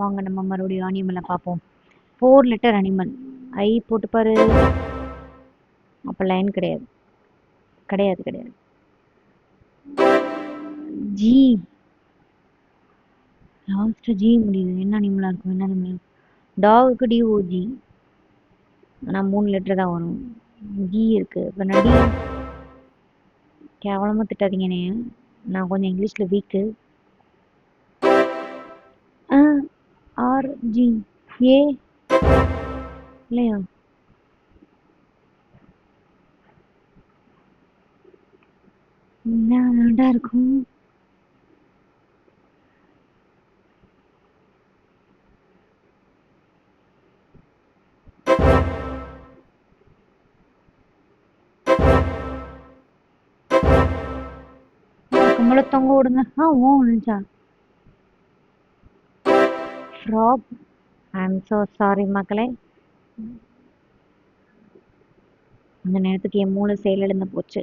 வாங்க நம்ம மறுபடியும் அனிமலை பார்ப்போம். 4 லெட்டர் அனிமல். ஐ போட்டு பாரு. அப்போ லைன் கிடையாது. கிடையாது கிடையாது. ஜி. லாஸ்ட் ஜி முடியுது. என்ன அனிமலாக இருக்கும்? என்ன அனிமல்? டாகுக்கு டிஓஜி. ஆனால் 3 லெட்டர் தான் வரும். ஜி இருக்கு. இப்போ நடி கேவலமாக திட்டாதீங்கண்ணே. நான் கொஞ்சம் இங்கிலீஷில் வீக்கு. ஆர்ஜி ஏ இல்லையா? என்னடா இருக்கும்? கம்மல தொங்க விடுங்க. ஓ நினச்சா frock. I am so sorry மக்களே. அந்த நேரத்துக்கு என் மூளை செயலிழந்து போச்சு.